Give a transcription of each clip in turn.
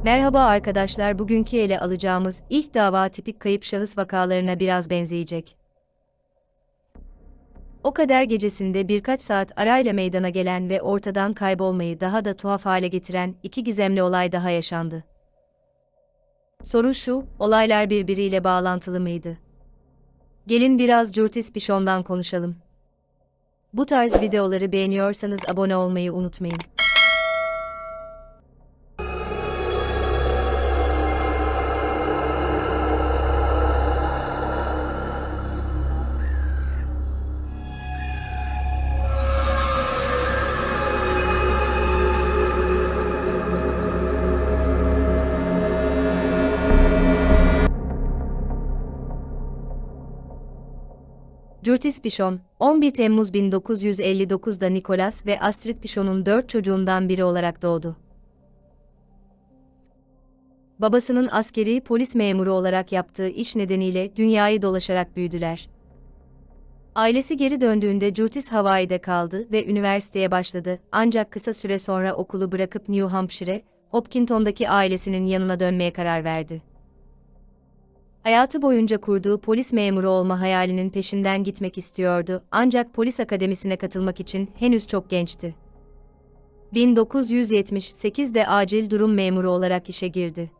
Merhaba arkadaşlar, bugünkü ele alacağımız ilk dava tipik kayıp şahıs vakalarına biraz benzeyecek. O Kader Gecesi'nde birkaç saat arayla meydana gelen ve ortadan kaybolmayı daha da tuhaf hale getiren iki gizemli olay daha yaşandı. Soru şu, olaylar birbiriyle bağlantılı mıydı? Gelin biraz Curtis Pishon'dan konuşalım. Bu tarz videoları beğeniyorsanız abone olmayı unutmayın. Curtis Pishon, 11 Temmuz 1959'da Nicholas ve Astrid Pishon'un 4 çocuğundan biri olarak doğdu. Babasının askeri polis memuru olarak yaptığı iş nedeniyle dünyayı dolaşarak büyüdüler. Ailesi geri döndüğünde Curtis Hawaii'de kaldı ve üniversiteye başladı, ancak kısa süre sonra okulu bırakıp New Hampshire, Hopkinton'daki ailesinin yanına dönmeye karar verdi. Hayatı boyunca kurduğu polis memuru olma hayalinin peşinden gitmek istiyordu, ancak polis akademisine katılmak için henüz çok gençti. 1978'de acil durum memuru olarak işe girdi.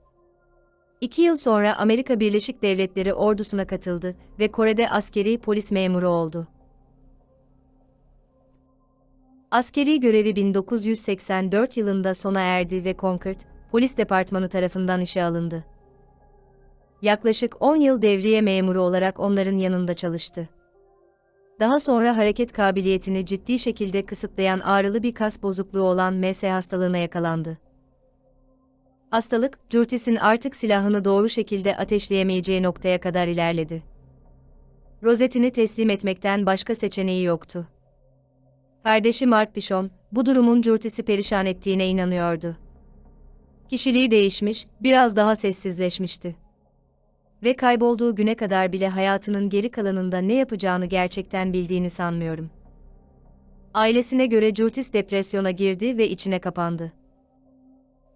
2 yıl sonra Amerika Birleşik Devletleri ordusuna katıldı ve Kore'de askeri polis memuru oldu. Askeri görevi 1984 yılında sona erdi ve Concord Polis Departmanı tarafından işe alındı. Yaklaşık 10 yıl devriye memuru olarak onların yanında çalıştı. Daha sonra hareket kabiliyetini ciddi şekilde kısıtlayan ağrılı bir kas bozukluğu olan MS hastalığına yakalandı. Hastalık, Curtis'in artık silahını doğru şekilde ateşleyemeyeceği noktaya kadar ilerledi. Rozetini teslim etmekten başka seçeneği yoktu. Kardeşi Mark Pishon, bu durumun Curtis'i perişan ettiğine inanıyordu. Kişiliği değişmiş, biraz daha sessizleşmişti. Ve kaybolduğu güne kadar bile hayatının geri kalanında ne yapacağını gerçekten bildiğini sanmıyorum. Ailesine göre Curtis depresyona girdi ve içine kapandı.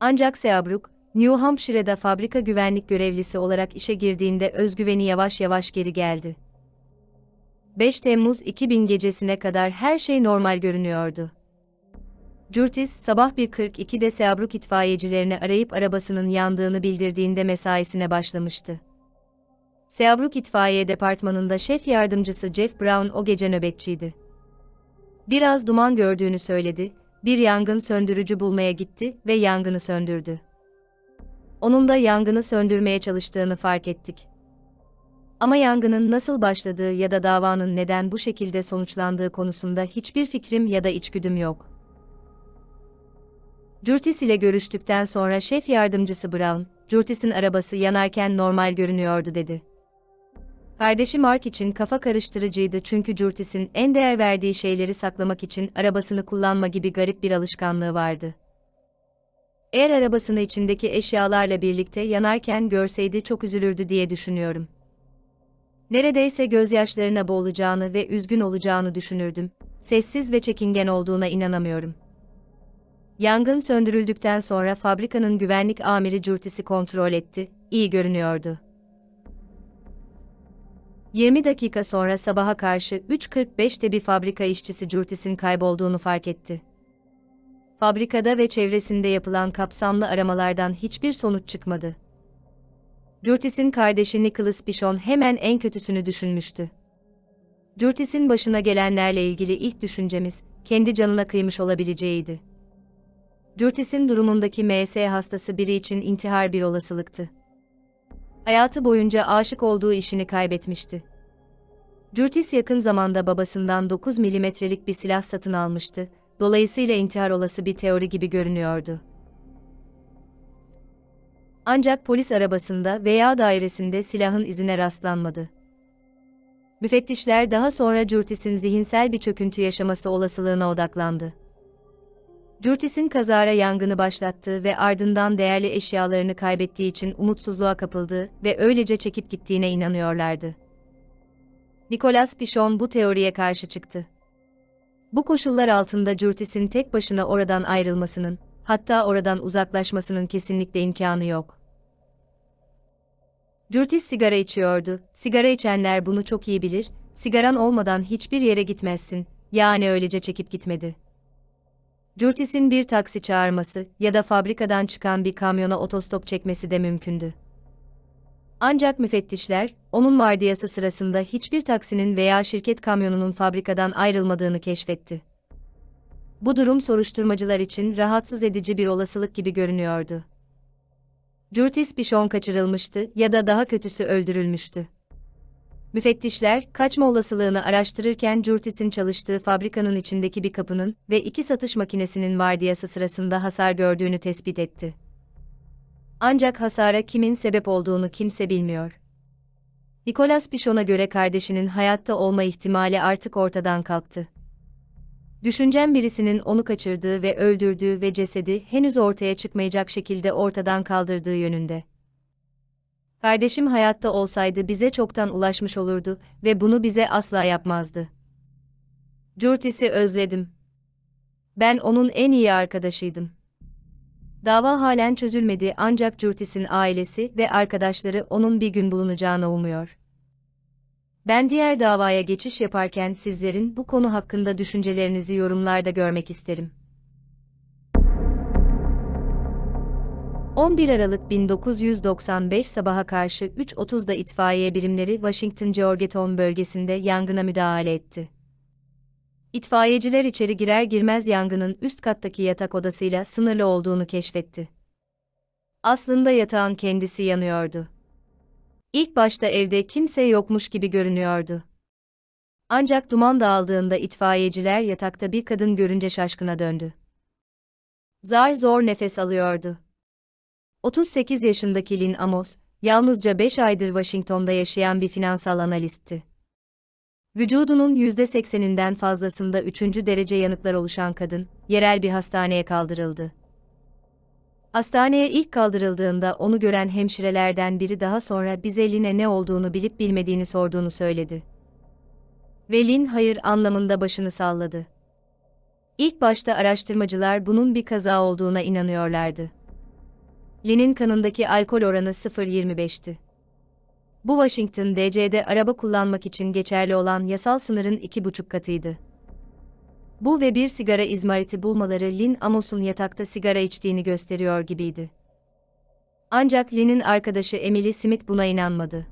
Ancak Seabrook, New Hampshire'da fabrika güvenlik görevlisi olarak işe girdiğinde özgüveni yavaş yavaş geri geldi. 5 Temmuz 2000 gecesine kadar her şey normal görünüyordu. Curtis, sabah 1:42'de Seabrook itfaiyecilerini arayıp arabasının yandığını bildirdiğinde mesaisine başlamıştı. Seabrook İtfaiye Departmanı'nda şef yardımcısı Jeff Brown o gece nöbetçiydi. Biraz duman gördüğünü söyledi, bir yangın söndürücü bulmaya gitti ve yangını söndürdü. Onun da yangını söndürmeye çalıştığını fark ettik. Ama yangının nasıl başladığı ya da davanın neden bu şekilde sonuçlandığı konusunda hiçbir fikrim ya da içgüdüm yok. Curtis ile görüştükten sonra şef yardımcısı Brown, Curtis'in arabası yanarken normal görünüyordu dedi. Kardeşi Mark için kafa karıştırıcıydı çünkü Curtis'in en değer verdiği şeyleri saklamak için arabasını kullanma gibi garip bir alışkanlığı vardı. Eğer arabasını içindeki eşyalarla birlikte yanarken görseydi çok üzülürdü diye düşünüyorum. Neredeyse gözyaşlarına boğulacağını ve üzgün olacağını düşünürdüm. Sessiz ve çekingen olduğuna inanamıyorum. Yangın söndürüldükten sonra fabrikanın güvenlik amiri Curtis'i kontrol etti, iyi görünüyordu. 20 dakika sonra sabaha karşı 3:45'te bir fabrika işçisi Curtis'in kaybolduğunu fark etti. Fabrikada ve çevresinde yapılan kapsamlı aramalardan hiçbir sonuç çıkmadı. Curtis'in kardeşi Nicholas Pishon hemen en kötüsünü düşünmüştü. Curtis'in başına gelenlerle ilgili ilk düşüncemiz, kendi canına kıymış olabileceğiydi. Curtis'in durumundaki MS hastası biri için intihar bir olasılıktı. Hayatı boyunca aşık olduğu işini kaybetmişti. Curtis yakın zamanda babasından 9 milimetrelik bir silah satın almıştı, dolayısıyla intihar olası bir teori gibi görünüyordu. Ancak polis arabasında veya dairesinde silahın izine rastlanmadı. Müfettişler daha sonra Curtis'in zihinsel bir çöküntü yaşaması olasılığına odaklandı. Curtis'in kazara yangını başlattığı ve ardından değerli eşyalarını kaybettiği için umutsuzluğa kapıldığı ve öylece çekip gittiğine inanıyorlardı. Nicholas Pishon bu teoriye karşı çıktı. Bu koşullar altında Curtis'in tek başına oradan ayrılmasının, hatta oradan uzaklaşmasının kesinlikle imkanı yok. Curtis sigara içiyordu. Sigara içenler bunu çok iyi bilir, sigaran olmadan hiçbir yere gitmezsin, yani öylece çekip gitmedi. Curtis'in bir taksi çağırması ya da fabrikadan çıkan bir kamyona otostop çekmesi de mümkündü. Ancak müfettişler, onun vardiyası sırasında hiçbir taksinin veya şirket kamyonunun fabrikadan ayrılmadığını keşfetti. Bu durum soruşturmacılar için rahatsız edici bir olasılık gibi görünüyordu. Curtis Bichon kaçırılmıştı ya da daha kötüsü öldürülmüştü. Müfettişler, kaçma olasılığını araştırırken Curtis'in çalıştığı fabrikanın içindeki bir kapının ve 2 satış makinesinin vardiyası sırasında hasar gördüğünü tespit etti. Ancak hasara kimin sebep olduğunu kimse bilmiyor. Nicolas Bichon'a göre kardeşinin hayatta olma ihtimali artık ortadan kalktı. Düşüncem birisinin onu kaçırdığı ve öldürdüğü ve cesedi henüz ortaya çıkmayacak şekilde ortadan kaldırdığı yönünde. Kardeşim hayatta olsaydı bize çoktan ulaşmış olurdu ve bunu bize asla yapmazdı. Curtis'i özledim. Ben onun en iyi arkadaşıydım. Dava halen çözülmedi ancak Curtis'in ailesi ve arkadaşları onun bir gün bulunacağını umuyor. Ben diğer davaya geçiş yaparken sizlerin bu konu hakkında düşüncelerinizi yorumlarda görmek isterim. 11 Aralık 1995 sabaha karşı 3:30'da itfaiye birimleri Washington Georgetown bölgesinde yangına müdahale etti. İtfaiyeciler içeri girer girmez yangının üst kattaki yatak odasıyla sınırlı olduğunu keşfetti. Aslında yatağın kendisi yanıyordu. İlk başta evde kimse yokmuş gibi görünüyordu. Ancak duman dağıldığında itfaiyeciler yatakta bir kadın görünce şaşkına döndü. Zar zor nefes alıyordu. 38 yaşındaki Lynn Amos, yalnızca 5 aydır Washington'da yaşayan bir finansal analistti. Vücudunun %80'inden fazlasında 3. derece yanıklar oluşan kadın, yerel bir hastaneye kaldırıldı. Hastaneye ilk kaldırıldığında onu gören hemşirelerden biri daha sonra bize Lynn'e ne olduğunu bilip bilmediğini sorduğunu söyledi. Ve Lynn hayır anlamında başını salladı. İlk başta araştırmacılar bunun bir kaza olduğuna inanıyorlardı. Lynn'in kanındaki alkol oranı 0,25'ti. Bu Washington DC'de araba kullanmak için geçerli olan yasal sınırın 2,5 katıydı. Bu ve bir sigara izmariti bulmaları Lynn Amos'un yatakta sigara içtiğini gösteriyor gibiydi. Ancak Lynn'in arkadaşı Emily Smith buna inanmadı.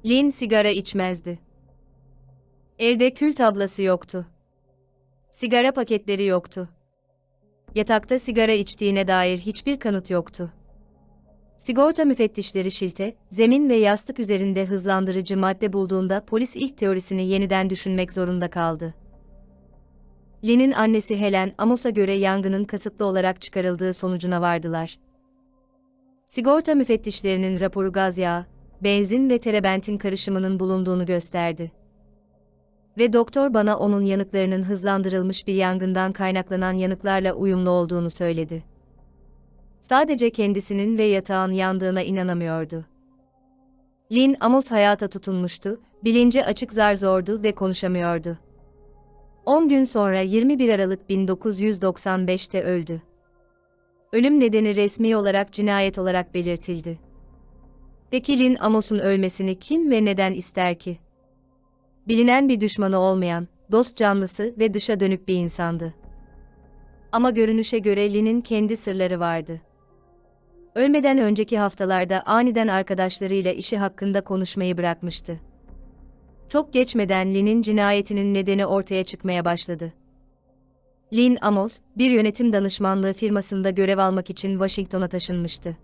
Lynn sigara içmezdi. Evde kül tablası yoktu. Sigara paketleri yoktu. Yatakta sigara içtiğine dair hiçbir kanıt yoktu. Sigorta müfettişleri şilte, zemin ve yastık üzerinde hızlandırıcı madde bulduğunda polis ilk teorisini yeniden düşünmek zorunda kaldı. Lynn'in annesi Helen Amos'a göre yangının kasıtlı olarak çıkarıldığı sonucuna vardılar. Sigorta müfettişlerinin raporu gaz yağı, benzin ve terebentin karışımının bulunduğunu gösterdi. Ve doktor bana onun yanıklarının hızlandırılmış bir yangından kaynaklanan yanıklarla uyumlu olduğunu söyledi. Sadece kendisinin ve yatağın yandığına inanamıyordu. Lynn Amos hayata tutunmuştu, bilinci açık zar zordu ve konuşamıyordu. 10 gün sonra 21 Aralık 1995'te öldü. Ölüm nedeni resmi olarak cinayet olarak belirtildi. Peki Lynn Amos'un ölmesini kim ve neden ister ki? Bilinen bir düşmanı olmayan, dost canlısı ve dışa dönük bir insandı. Ama görünüşe göre Lynn'in kendi sırları vardı. Ölmeden önceki haftalarda aniden arkadaşlarıyla işi hakkında konuşmayı bırakmıştı. Çok geçmeden Lynn'in cinayetinin nedeni ortaya çıkmaya başladı. Lynn Amos, bir yönetim danışmanlığı firmasında görev almak için Washington'a taşınmıştı.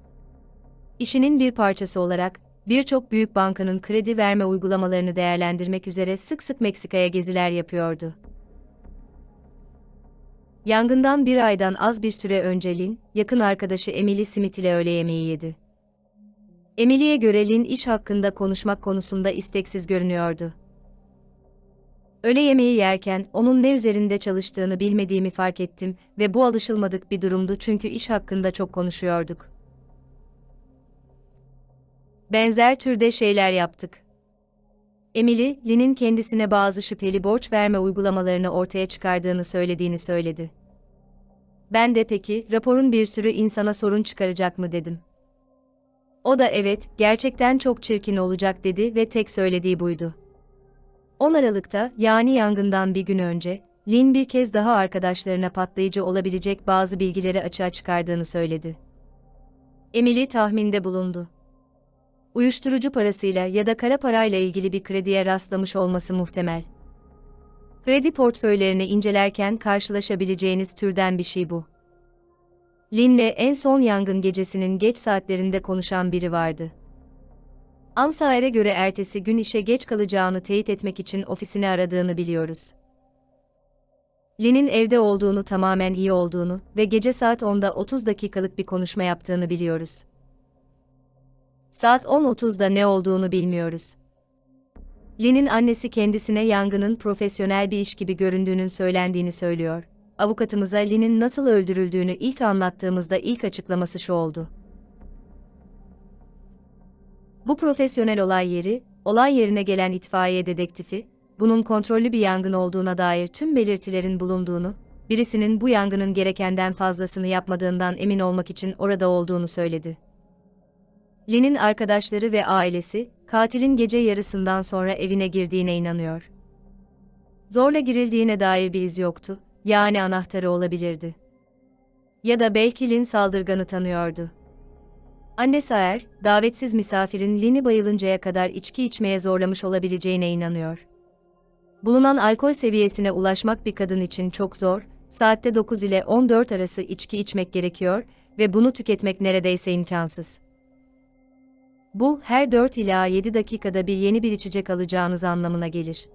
İşinin bir parçası olarak, birçok büyük bankanın kredi verme uygulamalarını değerlendirmek üzere sık sık Meksika'ya geziler yapıyordu. Yangından bir aydan az bir süre önce Lynn, yakın arkadaşı Emily Smith ile öğle yemeği yedi. Emily'ye göre Lynn iş hakkında konuşmak konusunda isteksiz görünüyordu. Öğle yemeği yerken onun ne üzerinde çalıştığını bilmediğimi fark ettim ve bu alışılmadık bir durumdu çünkü iş hakkında çok konuşuyorduk. Benzer türde şeyler yaptık. Emily, Lynn'in kendisine bazı şüpheli borç verme uygulamalarını ortaya çıkardığını söyledi. Ben de peki, raporun bir sürü insana sorun çıkaracak mı dedim. O da evet, gerçekten çok çirkin olacak dedi ve tek söylediği buydu. 10 Aralık'ta, yani yangından bir gün önce, Lynn bir kez daha arkadaşlarına patlayıcı olabilecek bazı bilgileri açığa çıkardığını söyledi. Emily tahminde bulundu. Uyuşturucu parasıyla ya da kara parayla ilgili bir krediye rastlamış olması muhtemel. Kredi portföylerini incelerken karşılaşabileceğiniz türden bir şey bu. Lynn'le en son yangın gecesinin geç saatlerinde konuşan biri vardı. Ansar'a göre ertesi gün işe geç kalacağını teyit etmek için ofisini aradığını biliyoruz. Lynn'in evde olduğunu, tamamen iyi olduğunu ve gece saat 10'da 30 dakikalık bir konuşma yaptığını biliyoruz. Saat 10.30'da ne olduğunu bilmiyoruz. Lynn'in annesi kendisine yangının profesyonel bir iş gibi göründüğünün söylendiğini söylüyor. Avukatımıza Lynn'in nasıl öldürüldüğünü ilk anlattığımızda ilk açıklaması şu oldu. Bu profesyonel olay yerine gelen itfaiye dedektifi, bunun kontrollü bir yangın olduğuna dair tüm belirtilerin bulunduğunu, birisinin bu yangının gerekenden fazlasını yapmadığından emin olmak için orada olduğunu söyledi. Lynn'in arkadaşları ve ailesi, katilin gece yarısından sonra evine girdiğine inanıyor. Zorla girildiğine dair bir iz yoktu, yani anahtarı olabilirdi. Ya da belki Lynn saldırganı tanıyordu. Anne Saer, davetsiz misafirin Lynn'i bayılıncaya kadar içki içmeye zorlamış olabileceğine inanıyor. Bulunan alkol seviyesine ulaşmak bir kadın için çok zor, saatte 9 ile 14 arası içki içmek gerekiyor ve bunu tüketmek neredeyse imkansız. Bu, her 4 ila 7 dakikada bir yeni bir içecek alacağınız anlamına gelir.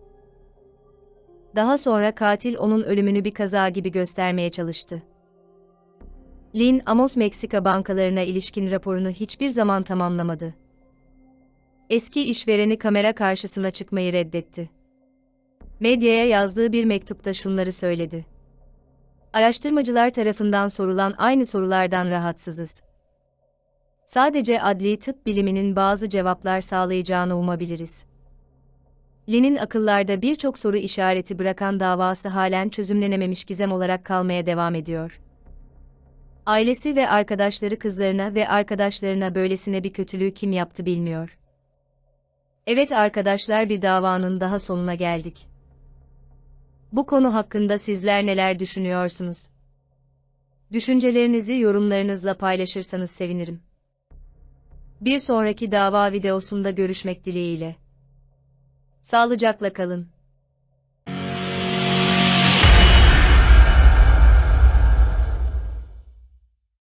Daha sonra katil onun ölümünü bir kaza gibi göstermeye çalıştı. Lynn, Amos Meksika bankalarına ilişkin raporunu hiçbir zaman tamamlamadı. Eski işvereni kamera karşısına çıkmayı reddetti. Medyaya yazdığı bir mektupta şunları söyledi. Araştırmacılar tarafından sorulan aynı sorulardan rahatsızız. Sadece adli tıp biliminin bazı cevaplar sağlayacağını umabiliriz. Lynn'in akıllarda birçok soru işareti bırakan davası halen çözümlenememiş gizem olarak kalmaya devam ediyor. Ailesi ve arkadaşları kızlarına ve arkadaşlarına böylesine bir kötülüğü kim yaptı bilmiyor. Evet arkadaşlar, bir davanın daha sonuna geldik. Bu konu hakkında sizler neler düşünüyorsunuz? Düşüncelerinizi yorumlarınızla paylaşırsanız sevinirim. Bir sonraki dava videosunda görüşmek dileğiyle. Sağlıcakla kalın.